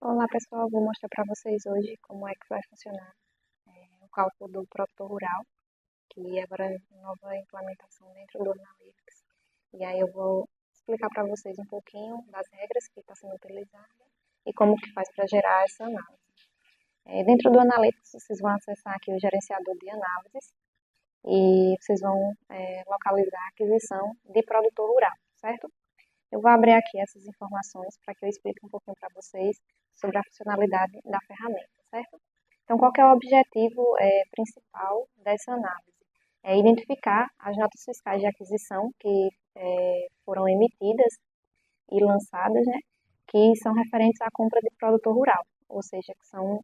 Olá pessoal, vou mostrar para vocês hoje como é que vai funcionar o cálculo do produtor rural, que agora é uma nova implementação dentro do Analytics. E aí eu vou explicar para vocês um pouquinho das regras que está sendo utilizada e como que faz para gerar essa análise. Dentro do Analytics vocês vão acessar aqui o gerenciador de análises e vocês vão localizar a aquisição de produtor rural, certo? Eu vou abrir aqui essas informações para que eu explique um pouquinho para vocês sobre a funcionalidade da ferramenta, certo? Então, qual que é o objetivo principal dessa análise? É identificar as notas fiscais de aquisição que foram emitidas e lançadas, né, que são referentes à compra de produtor rural, ou seja, que são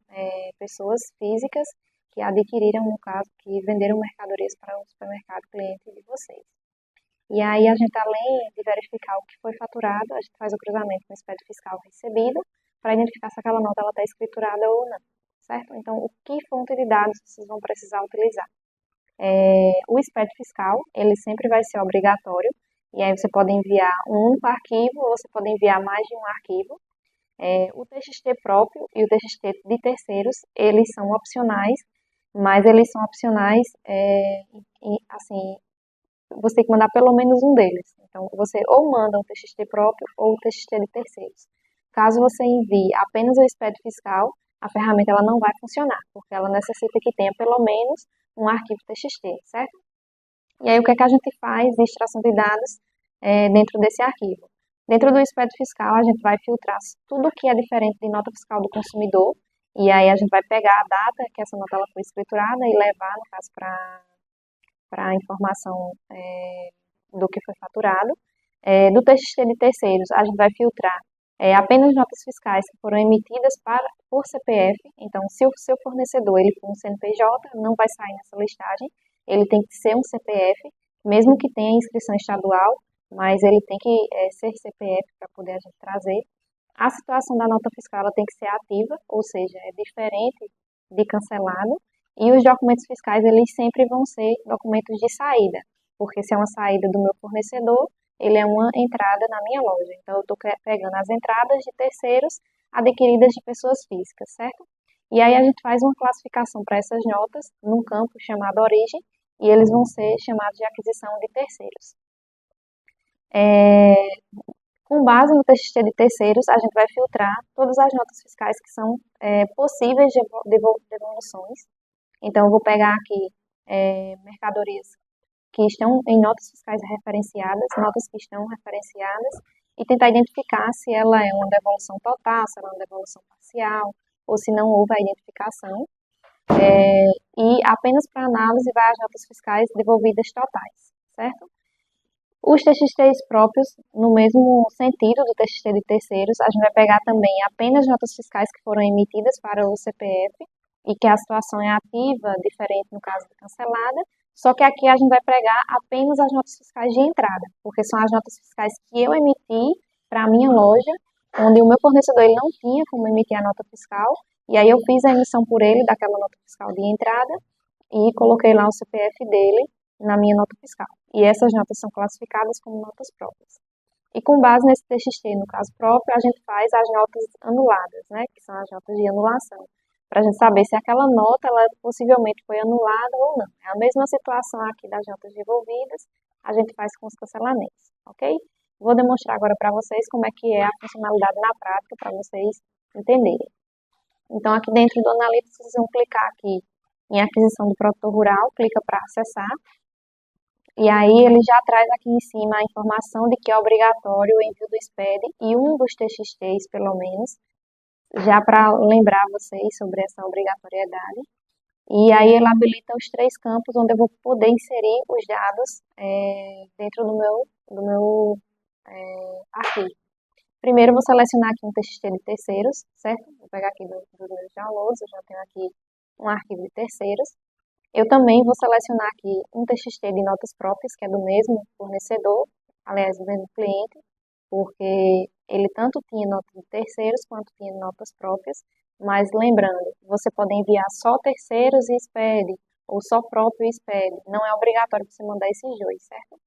pessoas físicas que adquiriram, no caso, que venderam mercadorias para o supermercado cliente de vocês. E aí a gente, além de verificar o que foi faturado, a gente faz o cruzamento com o SPED fiscal recebido para identificar se aquela nota está escriturada ou não, certo? Então, o que fonte de dados vocês vão precisar utilizar? O SPED fiscal, ele sempre vai ser obrigatório, e aí você pode enviar um único arquivo ou você pode enviar mais de um arquivo. O TXT próprio e o TXT de terceiros, eles são opcionais, mas eles são opcionais, assim, você tem que mandar pelo menos um deles. Então, você ou manda um TXT próprio ou um TXT de terceiros. Caso você envie apenas o SPED fiscal, a ferramenta ela não vai funcionar, porque ela necessita que tenha pelo menos um arquivo TXT, certo? E aí, o que é que a gente faz de extração de dados dentro desse arquivo? Dentro do SPED fiscal, a gente vai filtrar tudo que é diferente de nota fiscal do consumidor, e aí a gente vai pegar a data que essa nota ela foi escriturada e levar, no caso, para a informação do que foi faturado. Do TXT de terceiros, a gente vai filtrar apenas notas fiscais que foram emitidas por CPF. Então, se o seu fornecedor ele for um CNPJ, não vai sair nessa listagem. Ele tem que ser um CPF, mesmo que tenha inscrição estadual, mas ele tem que ser CPF para poder a gente trazer. A situação da nota fiscal ela tem que ser ativa, ou seja, é diferente de cancelado. E os documentos fiscais, eles sempre vão ser documentos de saída, porque se é uma saída do meu fornecedor, ele é uma entrada na minha loja. Então, eu estou pegando as entradas de terceiros adquiridas de pessoas físicas, certo? E aí a gente faz uma classificação para essas notas num campo chamado origem, e eles vão ser chamados de aquisição de terceiros. Com base no TXT de terceiros, a gente vai filtrar todas as notas fiscais que são possíveis de devoluções. Então, eu vou pegar aqui mercadorias que estão em notas fiscais referenciadas, notas que estão referenciadas, e tentar identificar se ela é uma devolução total, se ela é uma devolução parcial, ou se não houve a identificação. E apenas para análise vai as notas fiscais devolvidas totais, certo? Os TXTs próprios, no mesmo sentido do TXT de terceiros, a gente vai pegar também apenas notas fiscais que foram emitidas para o CPF e que a situação é ativa, diferente no caso de cancelada, só que aqui a gente vai pegar apenas as notas fiscais de entrada, porque são as notas fiscais que eu emiti para a minha loja, onde o meu fornecedor ele não tinha como emitir a nota fiscal, e aí eu fiz a emissão por ele daquela nota fiscal de entrada e coloquei lá o CPF dele na minha nota fiscal. E essas notas são classificadas como notas próprias. E com base nesse TXT, no caso próprio, a gente faz as notas anuladas, né, que são as notas de anulação, para a gente saber se aquela nota ela possivelmente foi anulada ou não. É a mesma situação aqui das notas devolvidas, a gente faz com os cancelamentos, ok? Vou demonstrar agora para vocês como é que é a funcionalidade na prática, para vocês entenderem. Então, aqui dentro do Analytics, vocês vão clicar aqui em aquisição do produtor rural, clica para acessar, e aí ele já traz aqui em cima a informação de que é obrigatório o envio do SPED e um dos TXTs, pelo menos, já para lembrar vocês sobre essa obrigatoriedade. E aí ele habilita os 3 campos onde eu vou poder inserir os dados dentro do meu arquivo. Primeiro eu vou selecionar aqui um TXT de terceiros, certo? Vou pegar aqui dos meus downloads, eu já tenho aqui um arquivo de terceiros. Eu também vou selecionar aqui um TXT de notas próprias, que é do mesmo fornecedor, aliás, do mesmo cliente, porque ele tanto tinha notas de terceiros quanto tinha notas próprias, mas lembrando, você pode enviar só terceiros e SPED, ou só próprio e SPED. Não é obrigatório você mandar esses dois, certo?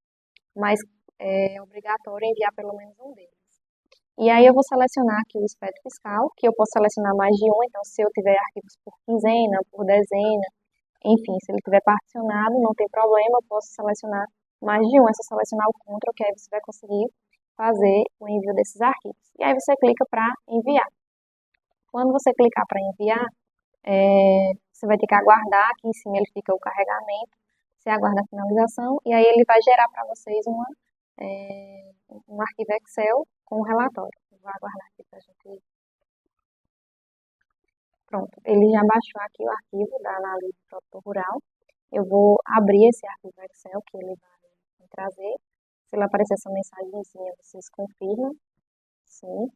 Mas é obrigatório enviar pelo menos um deles. E aí eu vou selecionar aqui o SPED fiscal, que eu posso selecionar mais de um, então se eu tiver arquivos por quinzena, por dezena, enfim, se ele tiver particionado, não tem problema, eu posso selecionar mais de um, é só selecionar o CTRL, que aí você vai conseguir fazer o envio desses arquivos. E aí você clica para enviar. Quando você clicar para enviar, você vai ter que aguardar, aqui em cima ele fica o carregamento, você aguarda a finalização, e aí ele vai gerar para vocês um arquivo Excel com o relatório. Eu vou aguardar aqui para a gente. Pronto, ele já baixou aqui o arquivo da análise do produtor rural. Eu vou abrir esse arquivo Excel que ele vai me trazer. Se ele aparecer essa mensagenzinha, vocês confirmam. Sim.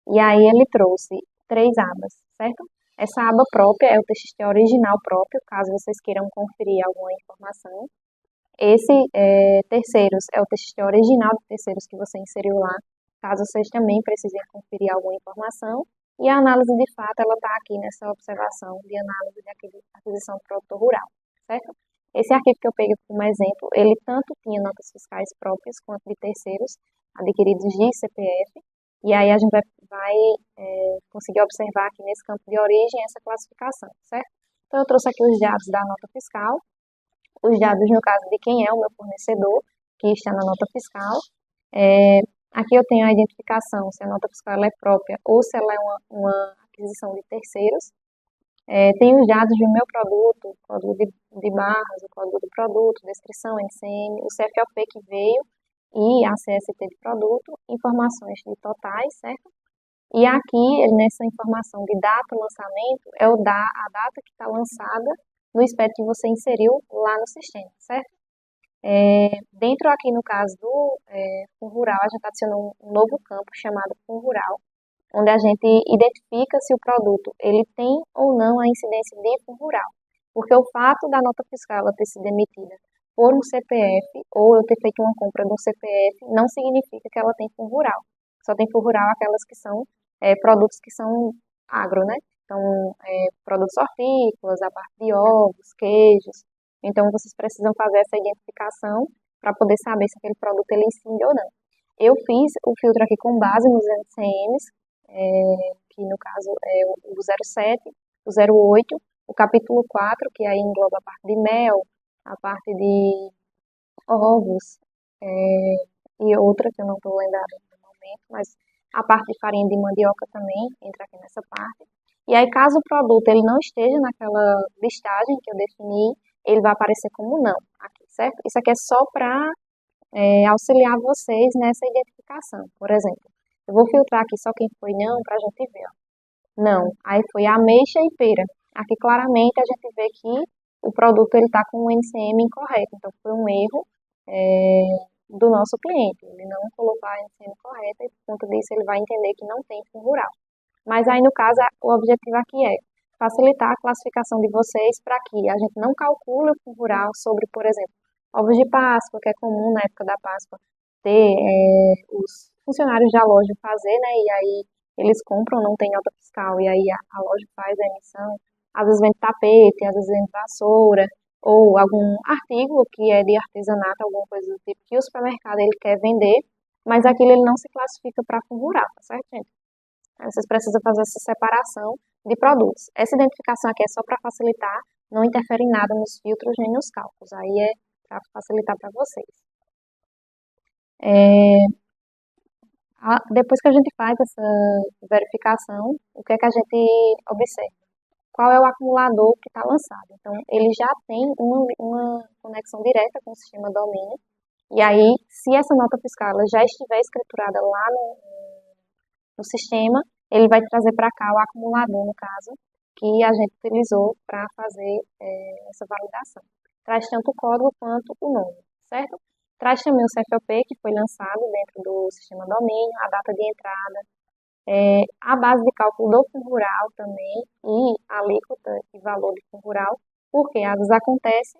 E aí ele trouxe 3 abas, certo? Essa aba própria é o TXT original próprio, caso vocês queiram conferir alguma informação. Esse terceiros é o TXT original de terceiros que você inseriu lá, caso vocês também precisem conferir alguma informação. E a análise de fato, ela está aqui nessa observação de análise de aquisição do produtor rural, certo? Esse arquivo que eu peguei como exemplo, ele tanto tinha notas fiscais próprias quanto de terceiros adquiridos de CPF. E aí a gente vai conseguir observar aqui nesse campo de origem essa classificação, certo? Então eu trouxe aqui os dados da nota fiscal, os dados no caso de quem é o meu fornecedor, que está na nota fiscal. Aqui eu tenho a identificação, se a nota fiscal ela é própria ou se ela é uma aquisição de terceiros. Tem os dados do meu produto, código de barras, o código do produto, descrição, NCM, o CFOP que veio e a CST de produto, informações de totais, certo? E aqui, nessa informação de data lançamento, é a data que está lançada no SPED que você inseriu lá no sistema, certo? Dentro aqui no caso do Fundo Rural, a gente adicionou um novo campo chamado Fundo Rural, onde a gente identifica se o produto ele tem ou não a incidência de Fundo Rural. Porque o fato da nota fiscal ela ter sido emitida por um CPF ou eu ter feito uma compra de um CPF não significa que ela tem Fundo Rural. Só tem Fundo Rural aquelas que são produtos que são agro, né? Então, produtos hortícolas, a parte de ovos, queijos. Então, vocês precisam fazer essa identificação para poder saber se aquele produto ele incide ou não. Eu fiz o filtro aqui com base nos NCMs, que no caso é o 07, o 08, o capítulo 4, que aí engloba a parte de mel, a parte de ovos, e outra que eu não estou lembrando no momento, mas a parte de farinha de mandioca também entra aqui nessa parte. E aí, caso o produto ele não esteja naquela listagem que eu defini, ele vai aparecer como não, aqui, certo? Isso aqui é só para auxiliar vocês nessa identificação. Por exemplo, eu vou filtrar aqui só quem foi não para a gente ver. Ó. Não, aí foi ameixa e pera. Aqui claramente a gente vê que o produto ele está com um NCM incorreto, então foi um erro do nosso cliente. Ele não colocou a NCM correta e por conta disso ele vai entender que não tem fundo rural. Mas aí no caso o objetivo aqui é facilitar a classificação de vocês para que a gente não calcule o fundo rural sobre, por exemplo, ovos de Páscoa, que é comum na época da Páscoa ter os funcionários da loja fazer, né? E aí eles compram, não tem nota fiscal, e aí a loja faz a emissão. Às vezes vende tapete, às vezes vende vassoura, ou algum artigo que é de artesanato, alguma coisa do tipo, que o supermercado ele quer vender, mas aquilo ele não se classifica para fundo rural, tá certo, gente? Aí vocês precisam fazer essa separação de produtos. Essa identificação aqui é só para facilitar, não interfere em nada nos filtros nem nos cálculos. Aí é para facilitar para vocês. Depois que a gente faz essa verificação, o que é que a gente observa? Qual é o acumulador que está lançado? Então, ele já tem uma conexão direta com o sistema domínio. E aí, se essa nota fiscal ela já estiver escriturada lá no sistema, ele vai trazer para cá o acumulador, no caso, que a gente utilizou para fazer essa validação. Traz tanto o código quanto o nome, certo? Traz também o CFOP, que foi lançado dentro do sistema domínio, a data de entrada, a base de cálculo do fundo rural também e a alíquota e valor de fundo rural, porque às vezes acontece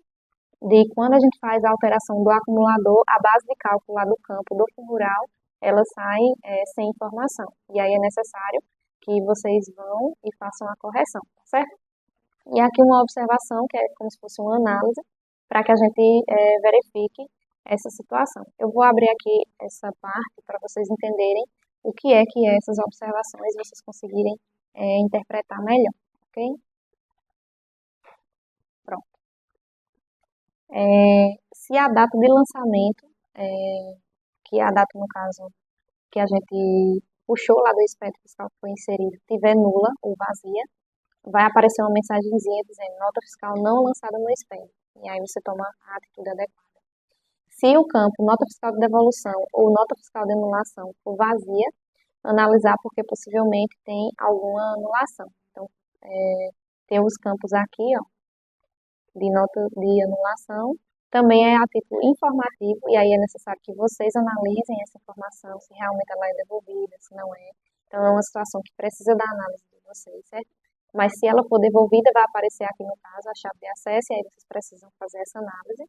de quando a gente faz a alteração do acumulador, a base de cálculo lá do campo do fundo rural, ela sai sem informação. E aí é necessário que vocês vão e façam a correção, tá certo? E aqui uma observação, que é como se fosse uma análise, para que a gente verifique essa situação. Eu vou abrir aqui essa parte para vocês entenderem o que é essas observações e vocês conseguirem interpretar melhor, ok? Pronto. Se a data de lançamento, que é a data, no caso, que a gente puxou lá do espectro fiscal que foi inserido, tiver nula ou vazia, vai aparecer uma mensagenzinha dizendo nota fiscal não lançada no espectro. E aí você toma a atitude adequada. Se o campo nota fiscal de devolução ou nota fiscal de anulação for vazia, analisar porque possivelmente tem alguma anulação. Então, tem os campos aqui, ó, de nota de anulação. Também é a título informativo, e aí é necessário que vocês analisem essa informação, se realmente ela é devolvida, se não é. Então, é uma situação que precisa da análise de vocês, certo? Mas se ela for devolvida, vai aparecer aqui no caso a chave de acesso, e aí vocês precisam fazer essa análise.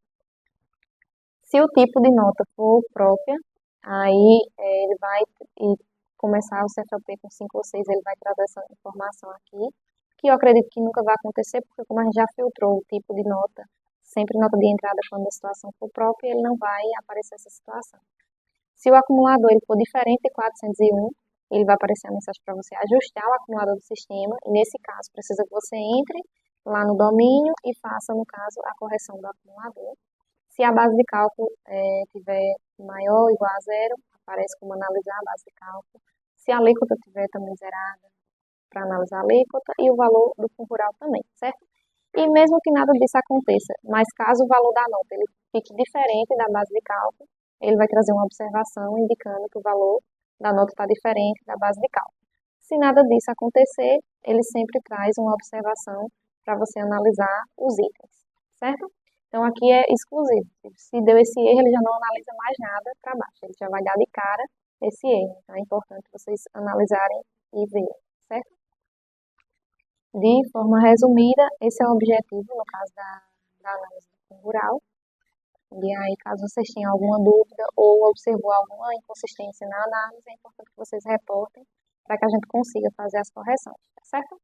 Se o tipo de nota for própria, aí ele vai começar o CFLP com 5 ou 6, ele vai trazer essa informação aqui, que eu acredito que nunca vai acontecer, porque como a gente já filtrou o tipo de nota, sempre nota de entrada quando a situação for própria, ele não vai aparecer essa situação. Se o acumulador ele for diferente de 401, ele vai aparecer a mensagem para você ajustar o acumulador do sistema, e nesse caso precisa que você entre lá no domínio e faça, no caso, a correção do acumulador. Se a base de cálculo tiver maior ou igual a zero, aparece como analisar a base de cálculo. Se a alíquota tiver também zerada, para analisar a alíquota, e o valor do fundo rural também, certo? E mesmo que nada disso aconteça, mas caso o valor da nota ele fique diferente da base de cálculo, ele vai trazer uma observação indicando que o valor da nota está diferente da base de cálculo. Se nada disso acontecer, ele sempre traz uma observação para você analisar os itens, certo? Então, aqui é exclusivo. Se deu esse erro, ele já não analisa mais nada para baixo. Ele já vai dar de cara esse erro. Então, é importante vocês analisarem e verem, certo? De forma resumida, esse é o objetivo, no caso da análise do fundo rural. E aí, caso vocês tenham alguma dúvida ou observou alguma inconsistência na análise, é importante que vocês reportem para que a gente consiga fazer as correções, tá certo?